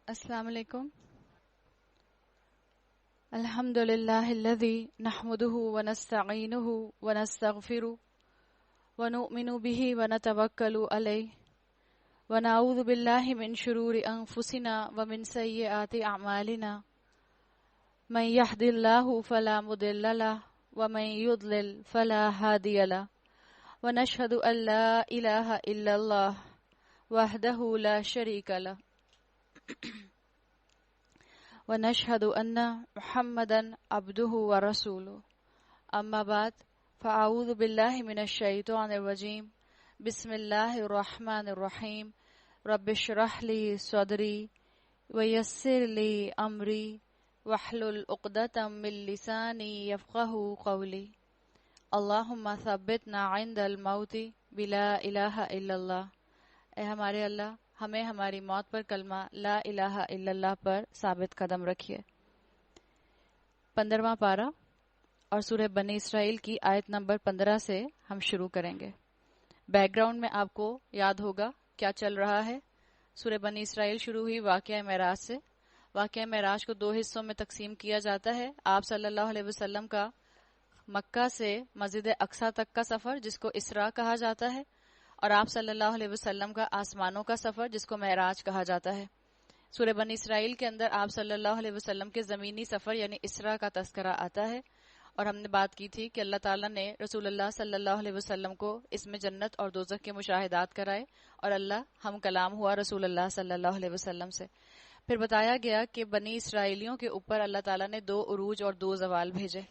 السلام علیکم. الحمد للہ الذی نحمده ونستعینه ونستغفره ونؤمن به ونتوکل علیہ ونعوذ باللہ من شرور انفسنا ومن سیئات اعمالنا من یهد اللہ فلا مضل له ومن یضلل فلا هادی له ونشهد ان لا الہ الا اللہ وحدہ لا شریک له ونشهد أن محمدا عبده ورسوله أما بعد فأعوذ بالله من الشيطان الرجيم بسم الله الرحمن الرحيم رب اشرح لي صدري ويسر لي أمري واحلل عقدة من لساني يفقهوا قولي اللهم ثبتنا عند الموت بلا إله إلا الله. اے ہمارے اللہ، ہمیں ہماری موت پر کلمہ لا الہ الا اللہ پر ثابت قدم رکھیے. 15واں پارہ اور سورہ بنی اسرائیل کی آیت نمبر 15 سے ہم شروع کریں گے. بیک گراؤنڈ میں آپ کو یاد ہوگا کیا چل رہا ہے. سورہ بنی اسرائیل شروع ہوئی واقعہ معراج سے. واقعہ معراج کو 2 حصوں میں تقسیم کیا جاتا ہے. آپ صلی اللہ علیہ وسلم کا مکہ سے مسجد اقصی تک کا سفر جس کو اسراء کہا جاتا ہے، اور آپ صلی اللہ علیہ وسلم کا آسمانوں کا سفر جس کو معراج کہا جاتا ہے. سورہ بنی اسرائیل کے اندر آپ صلی اللہ علیہ وسلم کے زمینی سفر یعنی اسراء کا تذکرہ آتا ہے، اور ہم نے بات کی تھی کہ اللہ تعالیٰ نے رسول اللہ صلی اللہ علیہ وسلم کو اس میں جنت اور دوزخ کے مشاہدات کرائے، اور اللہ ہم کلام ہوا رسول اللہ صلی اللہ علیہ وسلم سے. پھر بتایا گیا کہ بنی اسرائیلیوں کے اوپر اللہ تعالیٰ نے 2 عروج اور 2 زوال بھیجے.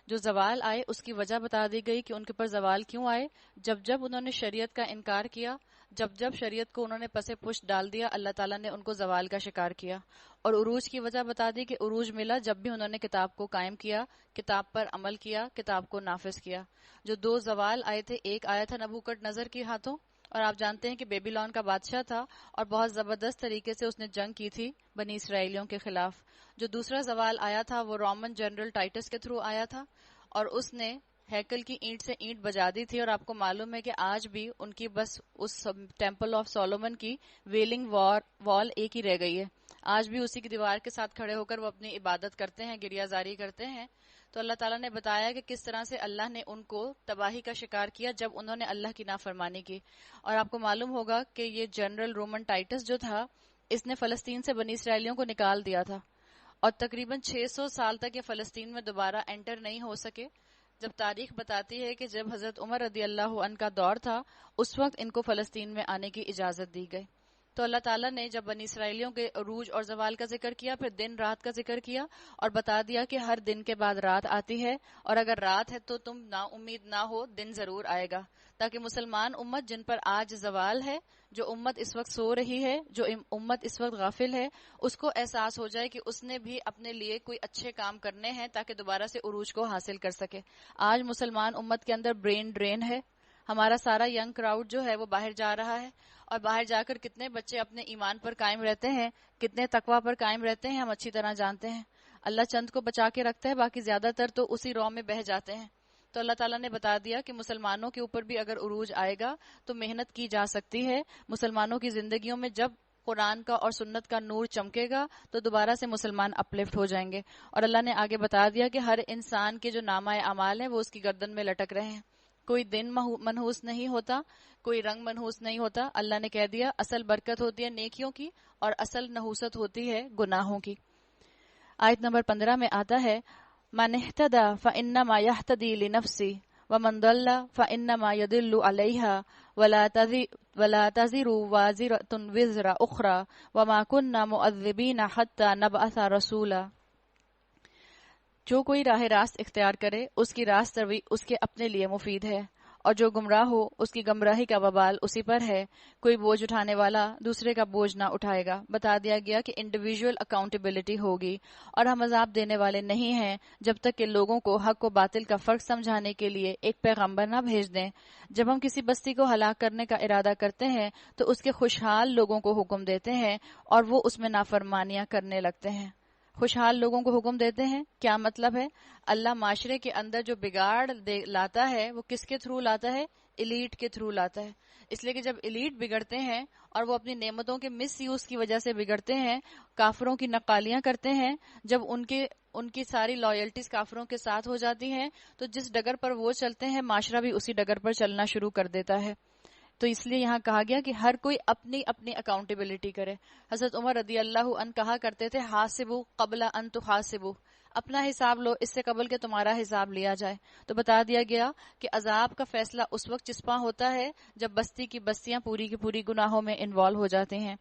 جو زوال آئے اس کی وجہ بتا دی گئی کہ ان کے پر زوال کیوں آئے. جب انہوں نے شریعت کا انکار کیا، جب شریعت کو انہوں نے پس پشت ڈال دیا، اللہ تعالیٰ نے ان کو زوال کا شکار کیا. اور عروج کی وجہ بتا دی کہ عروج ملا جب بھی انہوں نے کتاب کو قائم کیا، کتاب پر عمل کیا، کتاب کو نافذ کیا. جو 2 زوال آئے تھے، ایک آیا تھا نبوکڈ نظر کے ہاتھوں، اور آپ جانتے ہیں کہ بیبیلون کا بادشاہ تھا اور بہت زبردست طریقے سے اس نے جنگ کی تھی بنی اسرائیلیوں کے خلاف. جو دوسرا زوال آیا تھا وہ رومن جنرل ٹائٹس کے تھرو آیا تھا، اور اس نے ہیکل کی اینٹ سے اینٹ بجا دی تھی. اور آپ کو معلوم ہے کہ آج بھی ان کی بس اس ٹیمپل آف سولومن کی ویلنگ وال ایک ہی رہ گئی ہے. آج بھی اسی کی دیوار کے ساتھ کھڑے ہو کر وہ اپنی عبادت کرتے ہیں، گریہ زاری کرتے ہیں. تو اللہ تعالیٰ نے بتایا کہ کس طرح سے اللہ نے ان کو تباہی کا شکار کیا جب انہوں نے اللہ کی نافرمانی کی. اور آپ کو معلوم ہوگا کہ یہ جنرل رومن ٹائٹس جو تھا، اس نے فلسطین سے بنی اسرائیلیوں کو نکال دیا تھا، اور تقریباً 600 سال تک یہ فلسطین میں دوبارہ انٹر نہیں ہو سکے. جب تاریخ بتاتی ہے کہ جب حضرت عمر رضی اللہ عنہ کا دور تھا، اس وقت ان کو فلسطین میں آنے کی اجازت دی گئی. تو اللہ تعالیٰ نے جب بنی اسرائیلیوں کے عروج اور زوال کا ذکر کیا، پھر دن رات کا ذکر کیا، اور بتا دیا کہ ہر دن کے بعد رات آتی ہے، اور اگر رات ہے تو تم نا امید نہ ہو، دن ضرور آئے گا. تاکہ مسلمان امت جن پر آج زوال ہے، جو امت اس وقت سو رہی ہے، جو امت اس وقت غافل ہے، اس کو احساس ہو جائے کہ اس نے بھی اپنے لیے کوئی اچھے کام کرنے ہیں تاکہ دوبارہ سے عروج کو حاصل کر سکے. آج مسلمان امت کے اندر برین ڈرین ہے. ہمارا سارا ینگ کراؤڈ جو ہے وہ باہر جا رہا ہے، اور باہر جا کر کتنے بچے اپنے ایمان پر قائم رہتے ہیں، کتنے تقوی پر قائم رہتے ہیں، ہم اچھی طرح جانتے ہیں. اللہ چند کو بچا کے رکھتا ہے، باقی زیادہ تر تو اسی رو میں بہہ جاتے ہیں. تو اللہ تعالیٰ نے بتا دیا کہ مسلمانوں کے اوپر بھی اگر عروج آئے گا تو محنت کی جا سکتی ہے. مسلمانوں کی زندگیوں میں جب قرآن کا اور سنت کا نور چمکے گا تو دوبارہ سے مسلمان اپلفٹ ہو جائیں گے. اور اللہ نے آگے بتا دیا کہ ہر انسان کے جو نامہ اعمال ہیں وہ اس کی گردن میں لٹک رہے ہیں. کوئی دن منحوس نہیں ہوتا، کوئی رنگ منحوس نہیں ہوتا. اللہ نے کہہ دیا اصل برکت ہوتی ہے نیکیوں کی، اور اصل نحوست ہوتی ہے گناہوں کی. آیت نمبر 15 میں آتا ہے من اہتدی فانما یہتدی لنفسہ ومن ضل فانما یضل علیہا ولا تزر وازرۃ وزر اخری وما كنا معذبین حتی نبعث رسولا. جو کوئی راہ راست اختیار کرے اس کی راست روی اس کے اپنے لیے مفید ہے، اور جو گمراہ ہو اس کی گمراہی کا وبال اسی پر ہے. کوئی بوجھ اٹھانے والا دوسرے کا بوجھ نہ اٹھائے گا. بتا دیا گیا کہ انڈیویجول اکاؤنٹیبلٹی ہوگی، اور ہم عذاب دینے والے نہیں ہیں جب تک کہ لوگوں کو حق و باطل کا فرق سمجھانے کے لیے ایک پیغمبر نہ بھیج دیں. جب ہم کسی بستی کو ہلاک کرنے کا ارادہ کرتے ہیں تو اس کے خوشحال لوگوں کو حکم دیتے ہیں اور وہ اس میں نافرمانیاں کرنے لگتے ہیں. خوشحال لوگوں کو حکم دیتے ہیں، کیا مطلب ہے؟ اللہ معاشرے کے اندر جو بگاڑ لاتا ہے وہ کس کے تھرو لاتا ہے؟ ایلیٹ کے تھرو لاتا ہے. اس لیے کہ جب ایلیٹ بگڑتے ہیں اور وہ اپنی نعمتوں کے مس یوز کی وجہ سے بگڑتے ہیں، کافروں کی نقالیاں کرتے ہیں، جب ان کی ساری لائلٹیز کافروں کے ساتھ ہو جاتی ہیں، تو جس ڈگر پر وہ چلتے ہیں معاشرہ بھی اسی ڈگر پر چلنا شروع کر دیتا ہے. تو اس لیے یہاں کہا گیا کہ ہر کوئی اپنی اپنی اکاؤنٹیبلٹی کرے. حضرت عمر رضی اللہ عنہ کہا کرتے تھے حاسبو قبل ان تحاسبو، اپنا حساب لو اس سے قبل کہ تمہارا حساب لیا جائے. تو بتا دیا گیا کہ عذاب کا فیصلہ اس وقت چسپاں ہوتا ہے جب بستی کی بستیاں پوری کی پوری گناہوں میں انوالو ہو جاتے ہیں.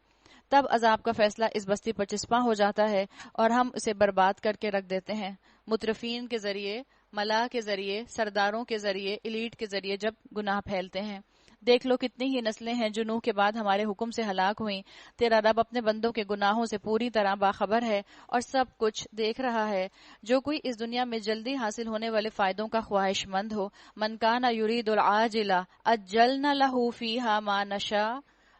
تب عذاب کا فیصلہ اس بستی پر چسپاں ہو جاتا ہے اور ہم اسے برباد کر کے رکھ دیتے ہیں. مترفین کے ذریعے، ملا کے ذریعے، سرداروں کے ذریعے، ایلیٹ کے ذریعے جب گناہ پھیلتے ہیں. دیکھ لو کتنی ہی نسلیں ہیں جو نوح کے بعد ہمارے حکم سے ہلاک ہوئیں. تیرا رب اپنے بندوں کے گناہوں سے پوری طرح باخبر ہے اور سب کچھ دیکھ رہا ہے. جو کوئی اس دنیا میں جلدی حاصل ہونے والے فائدوں کا خواہش مند ہو، من کان یرید العاجلہ عجلنا لہ فیہا ما نشاء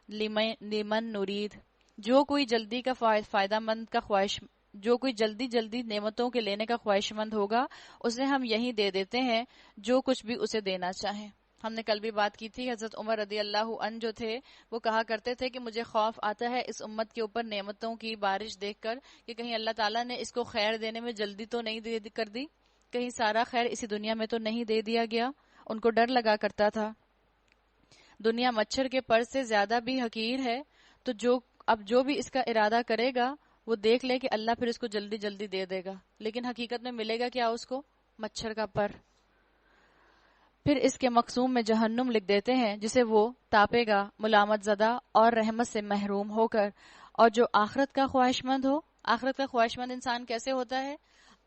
لمن نرید. جو کوئی جلدی کا فائدہ مند کا خواہش، جو کوئی جلدی نعمتوں کے لینے کا خواہش مند ہوگا، اسے ہم یہی دے دیتے ہیں جو کچھ بھی اسے دینا چاہیں. ہم نے کل بھی بات کی تھی، حضرت عمر رضی اللہ عنہ جو تھے وہ کہا کرتے تھے کہ مجھے خوف آتا ہے اس امت کے اوپر نعمتوں کی بارش دیکھ کر کہ کہیں اللہ تعالیٰ نے اس کو خیر دینے میں جلدی تو نہیں کر دی، کہیں سارا خیر اسی دنیا میں تو نہیں دے دیا گیا. ان کو ڈر لگا کرتا تھا. دنیا مچھر کے پر سے زیادہ بھی حقیر ہے، تو جو بھی اس کا ارادہ کرے گا وہ دیکھ لے کہ اللہ پھر اس کو جلدی دے دے گا، لیکن حقیقت میں ملے گا کیا اس کو؟ مچھر کا پر. پھر اس کے مقسوم میں جہنم لکھ دیتے ہیں جسے وہ تاپے گا ملامت زدہ اور رحمت سے محروم ہو کر. اور جو آخرت کا خواہش مند ہو، آخرت کا خواہش مند انسان کیسے ہوتا ہے؟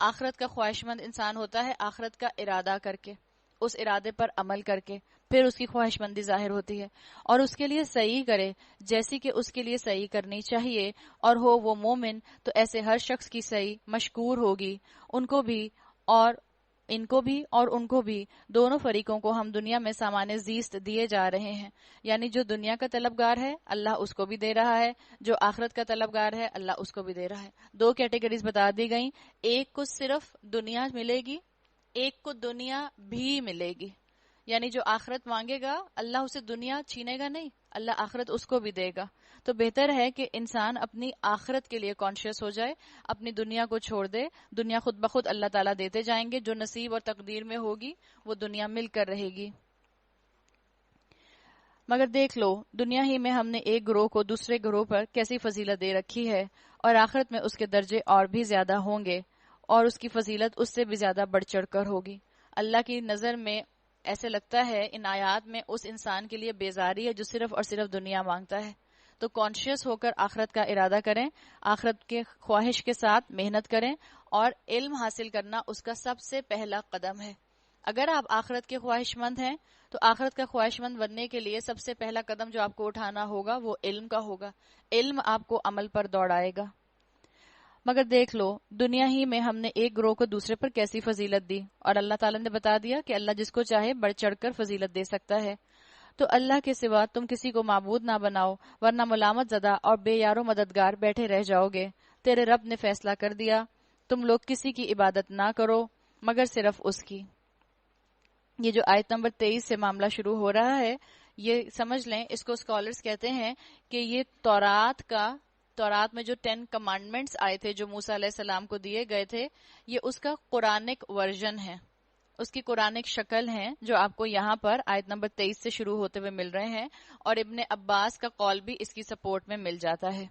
آخرت کا خواہش مند انسان ہوتا ہے آخرت کا ارادہ کر کے، اس ارادے پر عمل کر کے، پھر اس کی خواہش مندی ظاہر ہوتی ہے. اور اس کے لیے صحیح کرے جیسی کہ اس کے لیے صحیح کرنی چاہیے، اور ہو وہ مومن تو ایسے ہر شخص کی صحیح مشکور ہوگی. ان کو بھی اور ان کو بھی دونوں فریقوں کو ہم دنیا میں سامان زیست دیے جا رہے ہیں. یعنی جو دنیا کا طلبگار ہے اللہ اس کو بھی دے رہا ہے، جو آخرت کا طلبگار ہے اللہ اس کو بھی دے رہا ہے. دو کیٹیگریز بتا دی گئیں، ایک کو صرف دنیا ملے گی، ایک کو دنیا بھی ملے گی. یعنی جو آخرت مانگے گا اللہ اسے دنیا چھینے گا نہیں، اللہ آخرت اس کو بھی دے گا. تو بہتر ہے کہ انسان اپنی آخرت کے لیے کانشیس ہو جائے، اپنی دنیا کو چھوڑ دے. دنیا خود بخود اللہ تعالیٰ دیتے جائیں گے، جو نصیب اور تقدیر میں ہوگی وہ دنیا مل کر رہے گی. مگر دیکھ لو دنیا ہی میں ہم نے ایک گروہ کو دوسرے گروہ پر کیسی فضیلت دے رکھی ہے، اور آخرت میں اس کے درجے اور بھی زیادہ ہوں گے اور اس کی فضیلت اس سے بھی زیادہ بڑھ چڑھ کر ہوگی. اللہ کی نظر میں ایسے لگتا ہے ان آیات میں اس انسان کے لیے بیزاری ہے جو صرف اور صرف دنیا مانگتا ہے. تو کانشیس ہو کر آخرت کا ارادہ کریں، آخرت کے خواہش کے ساتھ محنت کریں، اور علم حاصل کرنا اس کا سب سے پہلا قدم ہے. اگر آپ آخرت کے خواہش مند ہیں تو آخرت کا خواہش مند بننے کے لیے سب سے پہلا قدم جو آپ کو اٹھانا ہوگا وہ علم کا ہوگا. علم آپ کو عمل پر دوڑائے گا. مگر دیکھ لو دنیا ہی میں ہم نے ایک گروہ کو دوسرے پر کیسی فضیلت دی، اور اللہ تعالیٰ نے بتا دیا کہ اللہ جس کو چاہے بڑھ چڑھ کر فضیلت دے سکتا ہے. تو اللہ کے سوا تم کسی کو معبود نہ بناؤ، ورنہ ملامت زدہ اور بے یار و مددگار بیٹھے رہ جاؤ گے. تیرے رب نے فیصلہ کر دیا تم لوگ کسی کی عبادت نہ کرو مگر صرف اس کی. یہ جو آیت نمبر 23 سے معاملہ شروع ہو رہا ہے یہ سمجھ لیں، اس کو اسکالرز کہتے ہیں کہ یہ تورات میں جو 10 کمانڈمنٹس آئے تھے جو موسیٰ علیہ السلام کو دیے گئے تھے، یہ اس کا قرآنک ورژن ہے، اس کی قرآنک شکل ہیں جو آپ کو یہاں پر آیت نمبر 23 سے شروع ہوتے ہوئے مل رہے ہیں. اور ابن عباس کا قول بھی اس کی سپورٹ میں مل جاتا ہے.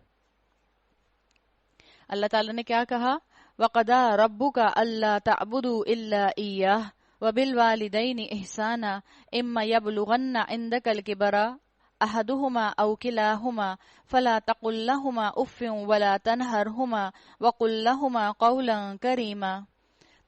اللہ تعالیٰ نے کیا کہا؟ وَقَضَىٰ رَبُّكَ أَلَّا تَعْبُدُوا إِلَّا إِيَّاهُ وَبِالْوَالِدَيْنِ إِحْسَانًا إِمَّا يَبْلُغَنَّ عِندَكَ الْكِبَرَ أَحَدُهُمَا أَوْ كِلَاهُمَا فَلَا تَقُل لَّهُمَا أُفٍّ وَلَا تَنْهَرْهُمَا وَقُل لَّهُمَا قَوْلًا كَرِيمًا.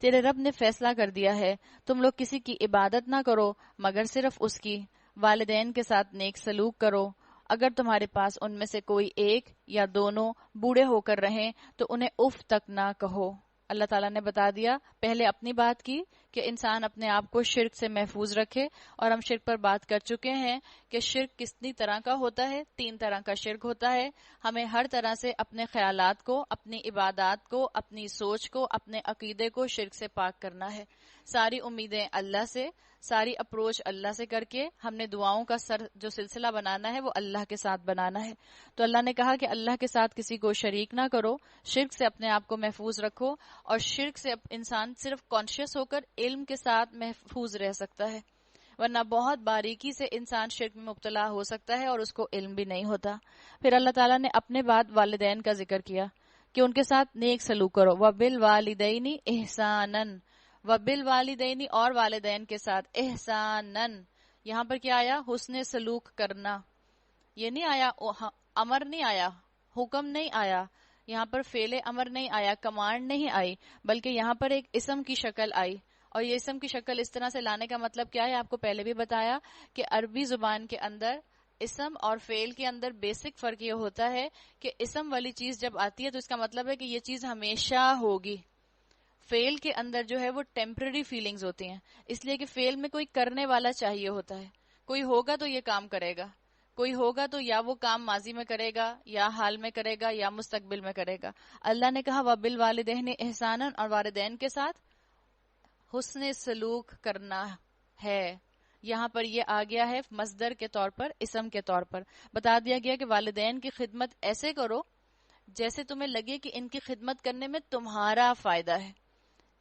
تیرے رب نے فیصلہ کر دیا ہے تم لوگ کسی کی عبادت نہ کرو مگر صرف اس کی. والدین کے ساتھ نیک سلوک کرو. اگر تمہارے پاس ان میں سے کوئی ایک یا دونوں بوڑھے ہو کر رہیں تو انہیں اف تک نہ کہو. اللہ تعالیٰ نے بتا دیا، پہلے اپنی بات کی کہ انسان اپنے آپ کو شرک سے محفوظ رکھے، اور ہم شرک پر بات کر چکے ہیں کہ شرک کتنی طرح کا ہوتا ہے. 3 طرح کا شرک ہوتا ہے. ہمیں ہر طرح سے اپنے خیالات کو، اپنی عبادات کو، اپنی سوچ کو، اپنے عقیدے کو شرک سے پاک کرنا ہے. ساری امیدیں اللہ سے، ساری اپروچ اللہ سے کر کے ہم نے دعاؤں کا جو سلسلہ بنانا ہے وہ اللہ کے ساتھ بنانا ہے. تو اللہ نے کہا کہ اللہ کے ساتھ کسی کو شریک نہ کرو، شرک سے اپنے آپ کو محفوظ رکھو، اور شرک سے انسان صرف کانشیس ہو کر علم کے ساتھ محفوظ رہ سکتا ہے، ورنہ بہت باریکی سے انسان شرک میں مبتلا ہو سکتا ہے اور اس کو علم بھی نہیں ہوتا. پھر اللہ تعالیٰ نے اپنے بعد والدین کا ذکر کیا کہ ان کے ساتھ نیک سلوک کرو. وَبِالْوَالِدَيْنِ إِحْسَانًا، وَبِالْوَالِدَيْنِ اور والدین کے ساتھ احسانً. یہاں پر کیا آیا؟ حسن سلوک کرنا. یہ نہیں آیا امر، نہیں آیا حکم، نہیں آیا یہاں پر فعل امر، نہیں آیا کمانڈ، نہیں آئی، بلکہ یہاں پر ایک اسم کی شکل آئی. اور یہ اسم کی شکل اس طرح سے لانے کا مطلب کیا ہے؟ آپ کو پہلے بھی بتایا کہ عربی زبان کے اندر اسم اور فعل کے اندر بیسک فرق یہ ہوتا ہے کہ اسم والی چیز جب آتی ہے تو اس کا مطلب ہے کہ یہ چیز ہمیشہ ہوگی. فعل کے اندر جو ہے وہ ٹیمپرری فیلنگز ہوتی ہیں، اس لیے کہ فعل میں کوئی کرنے والا چاہیے ہوتا ہے. کوئی ہوگا تو یہ کام کرے گا، کوئی ہوگا تو یا وہ کام ماضی میں کرے گا، یا حال میں کرے گا، یا مستقبل میں کرے گا. اللہ نے کہا وَبِالْوَالِدَيْنِ إِحْسَانًا، اور والدین کے ساتھ حسن سلوک کرنا ہے. یہاں پر یہ آ گیا ہے مصدر کے طور پر، اسم کے طور پر. بتا دیا گیا کہ والدین کی خدمت ایسے کرو جیسے تمہیں لگے کہ ان کی خدمت کرنے میں تمہارا فائدہ ہے.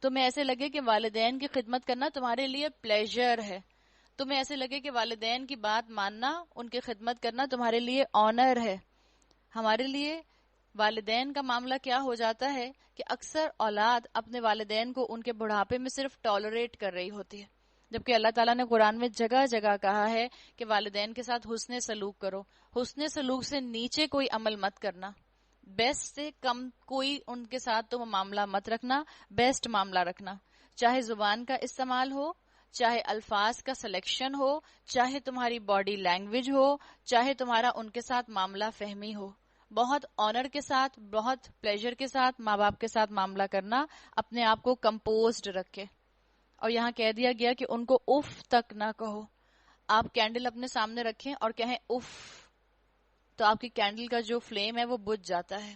تمہیں ایسے لگے کہ والدین کی خدمت کرنا تمہارے لیے پلیجر ہے. تمہیں ایسے لگے کہ والدین کی بات ماننا، ان کی خدمت کرنا تمہارے لیے آنر ہے. ہمارے لیے والدین کا معاملہ کیا ہو جاتا ہے کہ اکثر اولاد اپنے والدین کو ان کے بڑھاپے میں صرف ٹالریٹ کر رہی ہوتی ہے، جبکہ اللہ تعالیٰ نے قرآن میں جگہ جگہ کہا ہے کہ والدین کے ساتھ حسن سلوک کرو. حسن سلوک سے نیچے کوئی عمل مت کرنا، بیسٹ سے کم کوئی ان کے ساتھ تم معاملہ مت رکھنا، بیسٹ معاملہ رکھنا، چاہے زبان کا استعمال ہو، چاہے الفاظ کا سلیکشن ہو، چاہے تمہاری باڈی لینگویج ہو، چاہے تمہارا ان کے ساتھ معاملہ فہمی ہو. بہت آنر کے ساتھ، بہت پلیجر کے ساتھ ماں باپ کے ساتھ معاملہ کرنا، اپنے آپ کو کمپوزڈ رکھے. اور یہاں کہہ دیا گیا کہ ان کو اف تک نہ کہو. آپ کینڈل اپنے سامنے رکھیں اور کہیں اف، تو آپ کی کینڈل کا جو فلیم ہے وہ بجھ جاتا ہے.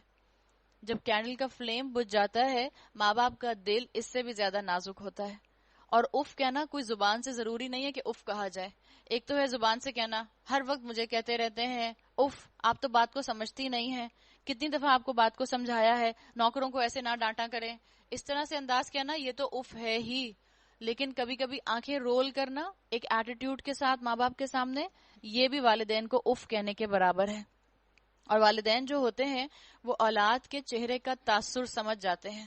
جب کینڈل کا فلیم بجھ جاتا ہے، ماں باپ کا دل اس سے بھی زیادہ نازک ہوتا ہے. اور اف کہنا کوئی زبان سے ضروری نہیں ہے کہ اف کہا جائے. ایک تو ہے زبان سے کہنا، ہر وقت مجھے کہتے رہتے ہیں اف، آپ تو بات کو سمجھتی نہیں ہیں، کتنی دفعہ آپ کو بات کو سمجھایا ہے، نوکروں کو ایسے نہ ڈانٹا کریں. اس طرح سے انداز کہنا یہ تو اف ہے ہی. لیکن کبھی کبھی آنکھیں رول کرنا ایک ایٹیٹیوڈ کے ساتھ ماں باپ کے سامنے، یہ بھی والدین کو اف کہنے کے برابر ہے. اور والدین جو ہوتے ہیں وہ اولاد کے چہرے کا تاثر سمجھ جاتے ہیں.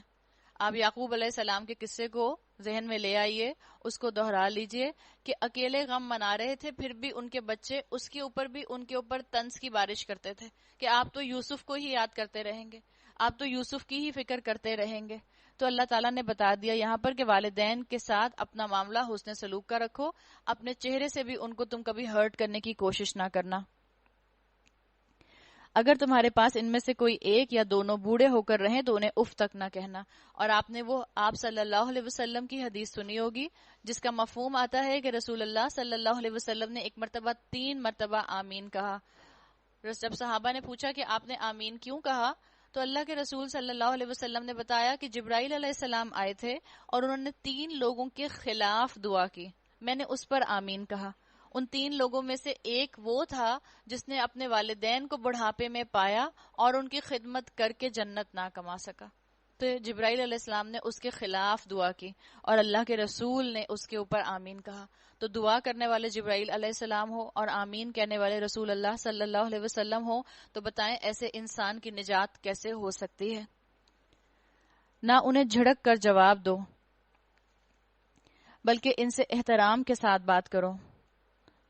آپ یعقوب علیہ السلام کے قصے کو ذہن میں لے آئیے، اس کو دہرا لیجئے کہ اکیلے غم منا رہے تھے، پھر بھی ان کے بچے اس کے اوپر بھی ان کے اوپر طنز کی بارش کرتے تھے کہ آپ تو یوسف کو ہی یاد کرتے رہیں گے، آپ تو یوسف کی ہی فکر کرتے رہیں گے. تو اللہ تعالیٰ نے بتا دیا یہاں پر کہ والدین کے ساتھ اپنا معاملہ حسن سلوک کا رکھو، اپنے چہرے سے بھی ان کو تم کبھی ہرٹ کرنے کی کوشش نہ کرنا. اگر تمہارے پاس ان میں سے کوئی ایک یا دونوں بوڑھے ہو کر رہیں تو انہیں اف تک نہ کہنا. اور آپ نے وہ آپ صلی اللہ علیہ وسلم کی حدیث سنی ہوگی جس کا مفہوم آتا ہے کہ رسول اللہ صلی اللہ علیہ وسلم نے ایک مرتبہ 3 مرتبہ آمین کہا. جب صحابہ نے پوچھا کہ آپ نے آمین کیوں کہا، تو اللہ کے رسول صلی اللہ علیہ وسلم نے بتایا کہ جبرائیل علیہ السلام آئے تھے اور انہوں نے 3 لوگوں کے خلاف دعا کی، میں نے اس پر آمین کہا. ان 3 لوگوں میں سے ایک وہ تھا جس نے اپنے والدین کو بڑھاپے میں پایا اور ان کی خدمت کر کے جنت نہ کما سکا. تو جبرائیل علیہ السلام نے اس کے خلاف دعا کی اور اللہ کے رسول نے اس کے اوپر آمین کہا. تو دعا کرنے والے جبرائیل علیہ السلام ہو اور آمین کہنے والے رسول اللہ صلی اللہ علیہ وسلم ہو، تو بتائیں ایسے انسان کی نجات کیسے ہو سکتی ہے؟ نہ انہیں جھڑک کر جواب دو، بلکہ ان سے احترام کے ساتھ بات کرو.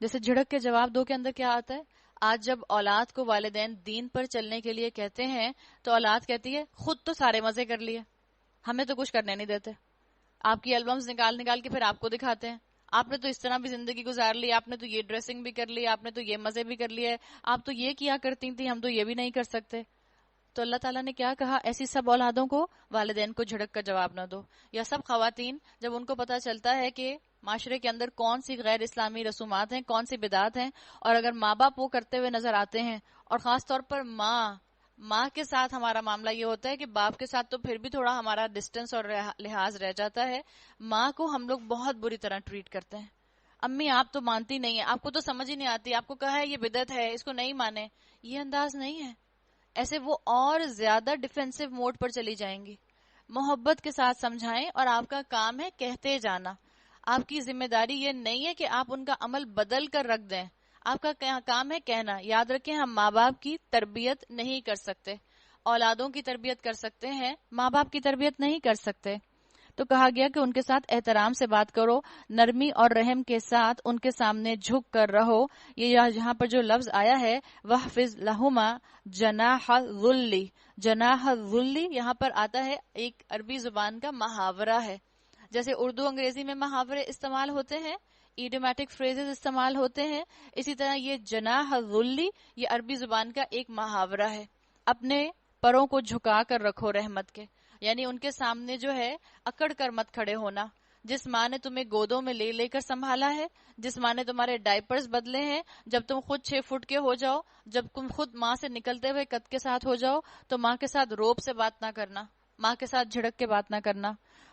جیسے جھڑک کے جواب دو کے اندر کیا آتا ہے؟ آج جب اولاد کو والدین دین پر چلنے کے لیے کہتے ہیں تو اولاد کہتی ہے خود تو سارے مزے کر لیے، ہمیں تو کچھ کرنے نہیں دیتے. آپ کی البمز نکال نکال کے پھر آپ کو دکھاتے ہیں، آپ نے تو اس طرح بھی زندگی گزار لی، آپ نے تو یہ ڈریسنگ بھی کر لی، آپ نے تو یہ مزے بھی کر لیے، آپ تو یہ کیا کرتی تھی، ہم تو یہ بھی نہیں کر سکتے. تو اللہ تعالیٰ نے کیا کہا؟ ایسی سب اولادوں کو والدین کو جھڑک کر جواب نہ دو. یا سب خواتین جب ان کو پتہ چلتا ہے کہ معاشرے کے اندر کون سی غیر اسلامی رسومات ہیں، کون سی بدعات ہیں، اور اگر ماں باپ وہ کرتے ہوئے نظر آتے ہیں، اور خاص طور پر ماں کے ساتھ ہمارا معاملہ یہ ہوتا ہے کہ باپ کے ساتھ تو پھر بھی تھوڑا ہمارا ڈسٹنس اور لحاظ رہ جاتا ہے، ماں کو ہم لوگ بہت بری طرح ٹریٹ کرتے ہیں. امی آپ تو مانتی نہیں ہیں، آپ کو تو سمجھ ہی نہیں آتی، آپ کو کہا ہے یہ بدعت ہے، اس کو نہیں مانے. یہ انداز نہیں ہے. ایسے وہ اور زیادہ ڈیفینسو موڈ پر چلی جائیں گی. محبت کے ساتھ سمجھائیں، اور آپ کا کام ہے کہتے جانا. آپ کی ذمہ داری یہ نہیں ہے کہ آپ ان کا عمل بدل کر رکھ دیں. آپ کا کام ہے کہنا. یاد رکھیں ہم ماں باپ کی تربیت نہیں کر سکتے. اولادوں کی تربیت کر سکتے ہیں، ماں باپ کی تربیت نہیں کر سکتے. تو کہا گیا کہ ان کے ساتھ احترام سے بات کرو، نرمی اور رحم کے ساتھ ان کے سامنے جھک کر رہو. یہ یہاں پر جو لفظ آیا ہے وَحْفِظْ لَهُمَا جَنَاحَ الذُّلِّ، جناح الذُّلِّ یہاں پر آتا ہے، ایک عربی زبان کا محاورہ ہے. جیسے اردو انگریزی میں محاورے استعمال ہوتے ہیں، ایڈیومیٹک فریزز استعمال ہوتے ہیں، اسی طرح یہ جناح الذُّلِّ یہ عربی زبان کا ایک محاورہ ہے. اپنے پروں کو جھکا کر رکھو رحمت کے، یعنی ان کے سامنے جو ہے اکڑ کر مت کھڑے ہونا. جس ماں نے تمہیں گودوں میں لے لے کر سنبھالا ہے، جس ماں نے تمہارے ڈائپرز بدلے ہیں، جب تم خود 6 فٹ کے ہو جاؤ، جب تم خود ماں سے نکلتے ہوئے قد کے ساتھ ہو جاؤ، تو ماں کے ساتھ روب سے بات نہ کرنا، ماں کے ساتھ جھڑک کے بات نہ کرنا،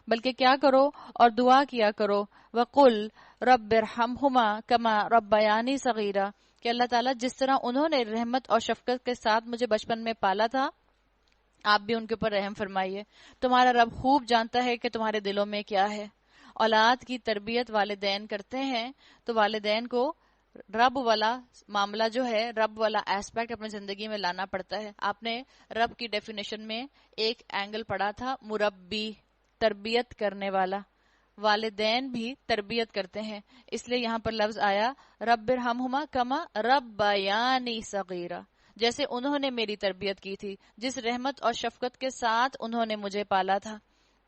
بلکہ کیا کرو اور دعا کیا کرو وَقُلْ رَبِّ ارْحَمْهُمَا كَمَا رَبَّيَانِي صَغِيرًا، کہ اللہ تعالیٰ جس طرح انہوں نے رحمت اور شفقت کے ساتھ مجھے بچپن میں پالا تھا، آپ بھی ان کے اوپر رحم فرمائیے. تمہارا رب خوب جانتا ہے کہ تمہارے دلوں میں کیا ہے. اولاد کی تربیت والدین کرتے ہیں تو والدین کو رب والا معاملہ جو ہے، رب والا ایسپیکٹ اپنی زندگی میں لانا پڑتا ہے. آپ نے رب کی ڈیفینیشن میں ایک اینگل پڑھا تھا، مربی، تربیت کرنے والا. والدین بھی تربیت کرتے ہیں، اس لیے یہاں پر لفظ آیا رب ارحمہما کما ربیانی صغیرا، جیسے انہوں نے میری تربیت کی تھی، جس رحمت اور شفقت کے ساتھ انہوں نے مجھے پالا تھا.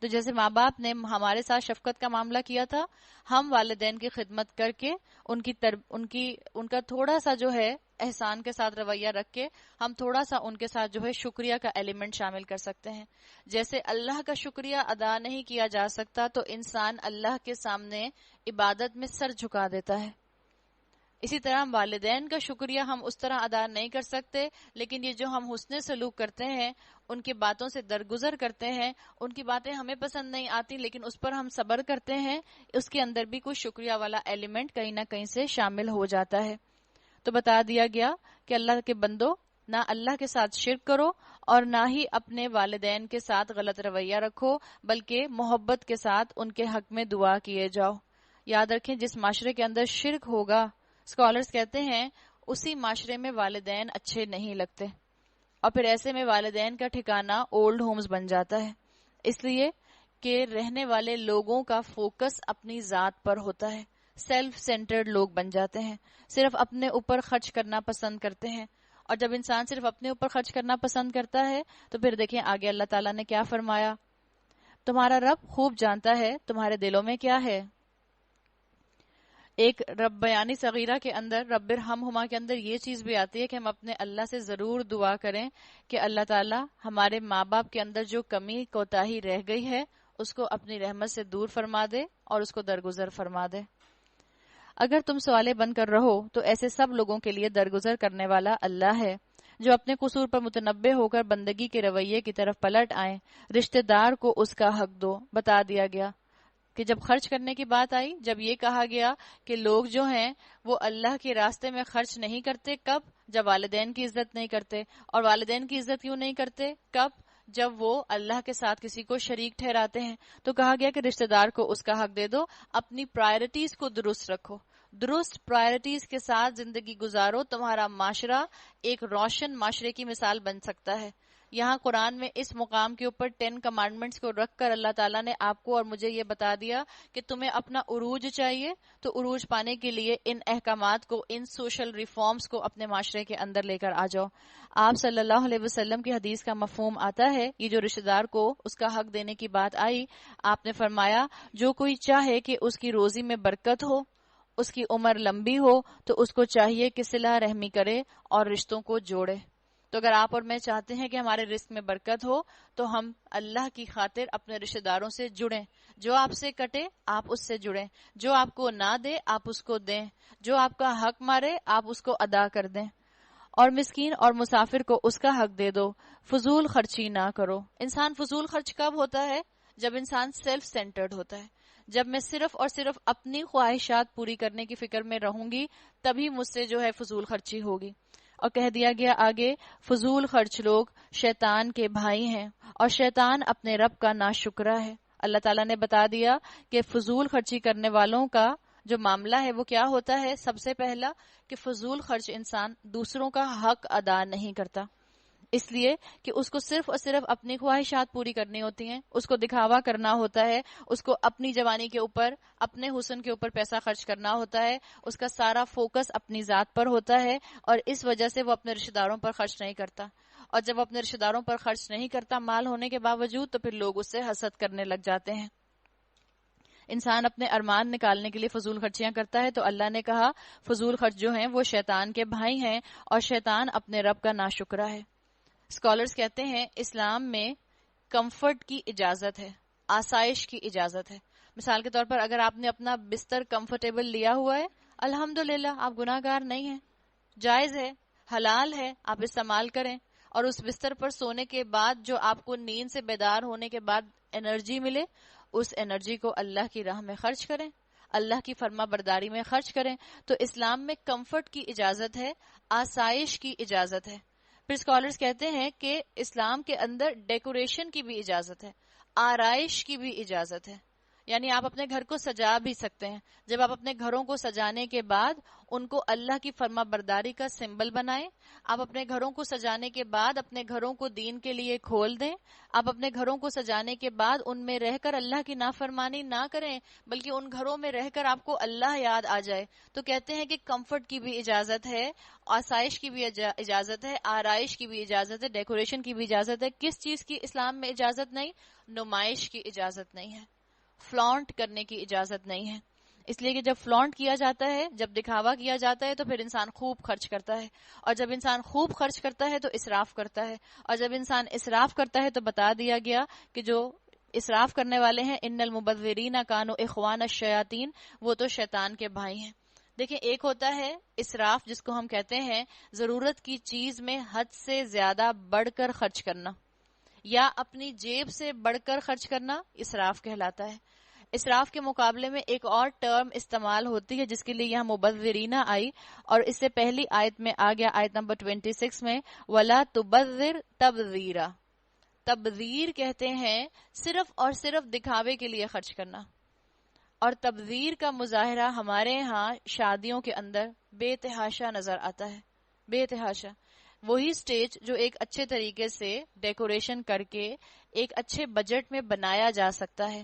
تو جیسے ماں باپ نے ہمارے ساتھ شفقت کا معاملہ کیا تھا، ہم والدین کی خدمت کر کے ان کا تھوڑا سا جو ہے احسان کے ساتھ رویہ رکھ کے ہم تھوڑا سا ان کے ساتھ جو ہے شکریہ کا ایلیمنٹ شامل کر سکتے ہیں. جیسے اللہ کا شکریہ ادا نہیں کیا جا سکتا تو انسان اللہ کے سامنے عبادت میں سر جھکا دیتا ہے. اسی طرح والدین کا شکریہ ہم اس طرح ادا نہیں کر سکتے، لیکن یہ جو ہم حسن سلوک کرتے ہیں، ان کی باتوں سے درگزر کرتے ہیں، ان کی باتیں ہمیں پسند نہیں آتی لیکن اس پر ہم صبر کرتے ہیں، اس کے اندر بھی کوئی شکریہ والا ایلیمنٹ کہیں نہ کہیں سے شامل ہو جاتا ہے. تو بتا دیا گیا کہ اللہ کے بندو، نہ اللہ کے ساتھ شرک کرو اور نہ ہی اپنے والدین کے ساتھ غلط رویہ رکھو، بلکہ محبت کے ساتھ ان کے حق میں دعا کیے جاؤ. یاد رکھیں جس معاشرے کے اندر شرک ہوگا، اسکالرز کہتے ہیں اسی معاشرے میں والدین اچھے نہیں لگتے، اور پھر ایسے میں والدین کا ٹھکانہ اولڈ ہومز بن جاتا ہے، اس لیے کہ رہنے والے لوگوں کا فوکس اپنی ذات پر ہوتا ہے. سیلف سینٹرڈ لوگ بن جاتے ہیں، صرف اپنے اوپر خرچ کرنا پسند کرتے ہیں. اور جب انسان صرف اپنے اوپر خرچ کرنا پسند کرتا ہے تو پھر دیکھیں آگے اللہ تعالیٰ نے کیا فرمایا، تمہارا رب خوب جانتا ہے تمہارے دلوں میں کیا ہے. ایک رب بیانی صغیرہ کے اندر، رب ارحمہما کے اندر یہ چیز بھی آتی ہے کہ ہم اپنے اللہ سے ضرور دعا کریں کہ اللہ تعالیٰ ہمارے ماں باپ کے اندر جو کمی کوتاہی رہ گئی ہے اس کو اپنی رحمت سے دور فرما دے اور اس کو درگزر فرما دے. اگر تم سوالے بن کر رہو تو ایسے سب لوگوں کے لیے درگزر کرنے والا اللہ ہے جو اپنے قصور پر متنبہ ہو کر بندگی کے رویے کی طرف پلٹ آئیں. رشتہ دار کو اس کا حق دو. بتا دیا گیا کہ جب خرچ کرنے کی بات آئی، جب یہ کہا گیا کہ لوگ جو ہیں وہ اللہ کے راستے میں خرچ نہیں کرتے، کب؟ جب والدین کی عزت نہیں کرتے. اور والدین کی عزت کیوں نہیں کرتے؟ کب؟ جب وہ اللہ کے ساتھ کسی کو شریک ٹھہراتے ہیں. تو کہا گیا کہ رشتہ دار کو اس کا حق دے دو، اپنی پرائرٹیز کو درست رکھو، درست پرائرٹیز کے ساتھ زندگی گزارو، تمہارا معاشرہ ایک روشن معاشرے کی مثال بن سکتا ہے. یہاں قرآن میں اس مقام کے اوپر 10 کمانڈمنٹس کو رکھ کر اللہ تعالیٰ نے آپ کو اور مجھے یہ بتا دیا کہ تمہیں اپنا عروج چاہیے، تو عروج پانے کے لیے ان احکامات کو، ان سوشل ریفارمز کو اپنے معاشرے کے اندر لے کر آ جاؤ. آپ صلی اللہ علیہ وسلم کی حدیث کا مفہوم آتا ہے، یہ جو رشتہ دار کو اس کا حق دینے کی بات آئی، آپ نے فرمایا جو کوئی چاہے کہ اس کی روزی میں برکت ہو، اس کی عمر لمبی ہو، تو اس کو چاہیے کہ صلہ رحمی کرے اور رشتوں کو جوڑے. تو اگر آپ اور میں چاہتے ہیں کہ ہمارے رزق میں برکت ہو تو ہم اللہ کی خاطر اپنے رشتہ داروں سے جڑیں. جو آپ سے کٹے آپ اس سے جڑیں، جو آپ کو نہ دے آپ اس کو دیں، جو آپ کا حق مارے آپ اس کو ادا کر دیں، اور مسکین اور مسافر کو اس کا حق دے دو. فضول خرچی نہ کرو. انسان فضول خرچ کب ہوتا ہے؟ جب انسان سیلف سینٹرڈ ہوتا ہے، جب میں صرف اور صرف اپنی خواہشات پوری کرنے کی فکر میں رہوں گی تبھی مجھ سے جو ہے فضول خرچی ہوگی. اور کہہ دیا گیا آگے فضول خرچ لوگ شیطان کے بھائی ہیں اور شیطان اپنے رب کا ناشکرا ہے. اللہ تعالیٰ نے بتا دیا کہ فضول خرچی کرنے والوں کا جو معاملہ ہے وہ کیا ہوتا ہے. سب سے پہلا کہ فضول خرچ انسان دوسروں کا حق ادا نہیں کرتا، اس لیے کہ اس کو صرف اور صرف اپنی خواہشات پوری کرنی ہوتی ہیں، اس کو دکھاوا کرنا ہوتا ہے، اس کو اپنی جوانی کے اوپر، اپنے حسن کے اوپر پیسہ خرچ کرنا ہوتا ہے، اس کا سارا فوکس اپنی ذات پر ہوتا ہے اور اس وجہ سے وہ اپنے رشتہ داروں پر خرچ نہیں کرتا. اور جب اپنے رشتہ داروں پر خرچ نہیں کرتا مال ہونے کے باوجود تو پھر لوگ اس سے حسد کرنے لگ جاتے ہیں. انسان اپنے ارمان نکالنے کے لیے فضول خرچیاں کرتا ہے تو اللہ نے کہا فضول خرچ جو ہیں وہ شیطان کے بھائی ہیں اور شیطان اپنے رب کا ناشکرا ہے. اسکالرز کہتے ہیں اسلام میں کمفرٹ کی اجازت ہے، آسائش کی اجازت ہے. مثال کے طور پر اگر آپ نے اپنا بستر کمفرٹیبل لیا ہوا ہے، الحمدللہ آپ گناہ گار نہیں ہیں، جائز ہے، حلال ہے، آپ استعمال کریں. اور اس بستر پر سونے کے بعد جو آپ کو نیند سے بیدار ہونے کے بعد انرجی ملے، اس انرجی کو اللہ کی راہ میں خرچ کریں، اللہ کی فرما برداری میں خرچ کریں. تو اسلام میں کمفرٹ کی اجازت ہے، آسائش کی اجازت ہے. پھر اسکالرز کہتے ہیں کہ اسلام کے اندر ڈیکوریشن کی بھی اجازت ہے، آرائش کی بھی اجازت ہے. یعنی آپ اپنے گھر کو سجا بھی سکتے ہیں. جب آپ اپنے گھروں کو سجانے کے بعد ان کو اللہ کی فرما برداری کا سمبل بنائیں. آپ اپنے گھروں کو سجانے کے بعد اپنے گھروں کو دین کے لیے کھول دیں. آپ اپنے گھروں کو سجانے کے بعد ان میں رہ کر اللہ کی نافرمانی نہ کریں بلکہ ان گھروں میں رہ کر آپ کو اللہ یاد آ جائے. تو کہتے ہیں کہ کمفرٹ کی بھی اجازت ہے، آسائش کی بھی اجازت ہے، آرائش کی بھی اجازت ہے، ڈیکوریشن کی بھی اجازت ہے. کس چیز کی اسلام میں اجازت نہیں؟ نمائش کی اجازت نہیں ہے، فلانٹ کرنے کی اجازت نہیں ہے. اس لیے کہ جب فلانٹ کیا جاتا ہے، جب دکھاوا کیا جاتا ہے تو پھر انسان خوب خرچ کرتا ہے، اور جب انسان خوب خرچ کرتا ہے تو اسراف کرتا ہے، اور جب انسان اسراف کرتا ہے تو بتا دیا گیا کہ جو اسراف کرنے والے ہیں ان المبذرین کانوا اخوان الشیاطین، وہ تو شیطان کے بھائی ہیں. دیکھیں ایک ہوتا ہے اسراف جس کو ہم کہتے ہیں ضرورت کی چیز میں حد سے زیادہ بڑھ کر خرچ کرنا یا اپنی جیب سے بڑھ کر خرچ کرنا، اسراف کہلاتا ہے. اسراف کے مقابلے میں ایک اور ٹرم استعمال ہوتی ہے جس کے لیے یہاں مبذرین آئی، اور اس سے پہلی آیت میں آ گیا آیت نمبر 26 میں وَلَا تُبَذِّرْ تَبْذِيرًا. تبذیر کہتے ہیں صرف اور صرف دکھاوے کے لیے خرچ کرنا. اور تبذیر کا مظاہرہ ہمارے ہاں شادیوں کے اندر بے تحاشا نظر آتا ہے، بے تحاشا. وہی سٹیج جو ایک اچھے طریقے سے ڈیکوریشن کر کے ایک اچھے بجٹ میں بنایا جا سکتا ہے،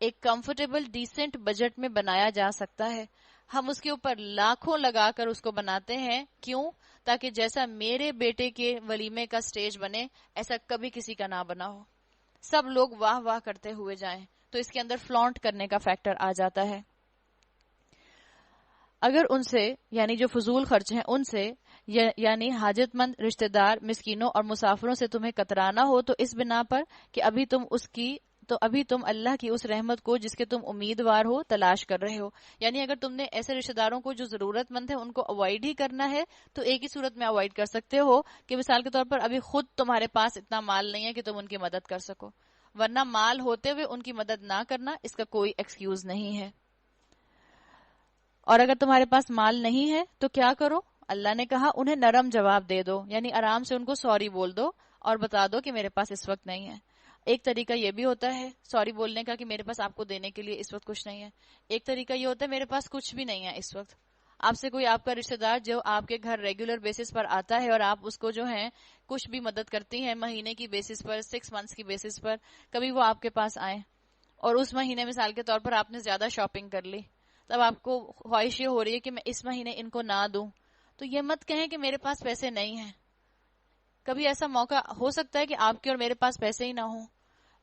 ایک کمفرٹیبل ڈیسنٹ بجٹ میں بنایا جا سکتا ہے، ہم اس کے اوپر لاکھوں لگا کر اس کو بناتے ہیں. کیوں؟ تاکہ جیسا میرے بیٹے کے ولیمے کا سٹیج بنے ایسا کبھی کسی کا نہ بنا ہو، سب لوگ واہ واہ کرتے ہوئے جائیں. تو اس کے اندر فلانٹ کرنے کا فیکٹر آ جاتا ہے. اگر ان سے یعنی جو فضول خرچ ہیں ان سے یعنی حاجت مند رشتہ دار، مسکینوں اور مسافروں سے تمہیں کترانا ہو تو اس بنا پر کہ ابھی تم اللہ کی اس رحمت کو جس کے تم امیدوار ہو تلاش کر رہے ہو. یعنی اگر تم نے ایسے رشتہ داروں کو جو ضرورت مند ہے ان کو اوائڈ ہی کرنا ہے تو ایک ہی صورت میں اوائڈ کر سکتے ہو کہ مثال کے طور پر ابھی خود تمہارے پاس اتنا مال نہیں ہے کہ تم ان کی مدد کر سکو، ورنہ مال ہوتے ہوئے ان کی مدد نہ کرنا اس کا کوئی ایکسکیوز نہیں ہے. اور اگر تمہارے پاس مال نہیں ہے تو کیا کرو؟ اللہ نے کہا انہیں نرم جواب دے دو، یعنی آرام سے ان کو سوری بول دو اور بتا دو کہ میرے پاس اس وقت نہیں ہے. ایک طریقہ یہ بھی ہوتا ہے سوری بولنے کا کہ میرے پاس آپ کو دینے کے لیے اس وقت کچھ نہیں ہے. ایک طریقہ یہ ہوتا ہے میرے پاس کچھ بھی نہیں ہے اس وقت. آپ سے کوئی آپ کا رشتہ دار جو آپ کے گھر ریگولر بیسس پر آتا ہے اور آپ اس کو جو ہے کچھ بھی مدد کرتی ہیں مہینے کی بیسس پر، 6 منتھس کی بیسس پر، کبھی وہ آپ کے پاس آئیں اور اس مہینے مثال کے طور پر آپ نے زیادہ شاپنگ کر لی، تب آپ کو خواہش یہ ہو رہی ہے کہ میں اس مہینے ان کو نہ دوں، تو یہ مت کہیں کہ میرے پاس پیسے نہیں ہیں. کبھی ایسا موقع ہو سکتا ہے کہ آپ کے اور میرے پاس پیسے ہی نہ ہوں.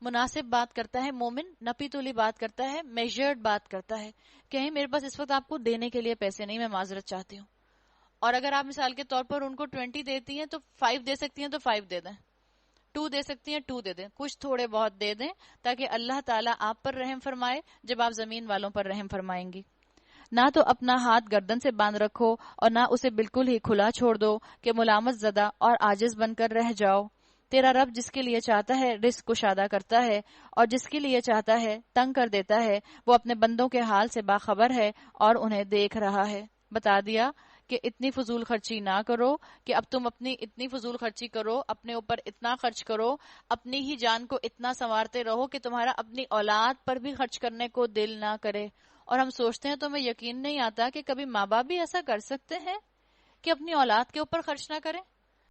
مناسب بات کرتا ہے مومن، نپی تولی بات کرتا ہے، میجرڈ بات کرتا ہے. کہیں میرے پاس اس وقت آپ کو دینے کے لیے پیسے نہیں، میں معذرت چاہتی ہوں. اور اگر آپ مثال کے طور پر ان کو 20 دیتی ہیں تو 5 دے سکتی ہیں تو 5 دے دیں، 2 دے سکتی ہیں 2 دے دیں، کچھ تھوڑے بہت دے دیں تاکہ اللہ تعالیٰ آپ پر رحم فرمائے جب آپ زمین والوں پر رحم فرمائیں گی. نہ تو اپنا ہاتھ گردن سے باندھ رکھو اور نہ اسے بالکل ہی کھلا چھوڑ دو کہ ملامت زدہ اور عاجز بن کر رہ جاؤ. تیرا رب جس کے لیے چاہتا ہے رزق کشادہ کرتا ہے اور جس کے لیے چاہتا ہے تنگ کر دیتا ہے. وہ اپنے بندوں کے حال سے باخبر ہے اور انہیں دیکھ رہا ہے. بتا دیا کہ اتنی فضول خرچی نہ کرو کہ اب تم اپنی اتنی فضول خرچی کرو، اپنے اوپر اتنا خرچ کرو، اپنی ہی جان کو اتنا سنوارتے رہو کہ تمہارا اپنی اولاد پر بھی خرچ کرنے کو دل نہ کرے. اور ہم سوچتے ہیں تو ہمیں یقین نہیں آتا کہ کبھی ماں باپ بھی ایسا کر سکتے ہیں کہ اپنی اولاد کے اوپر خرچ نہ کریں.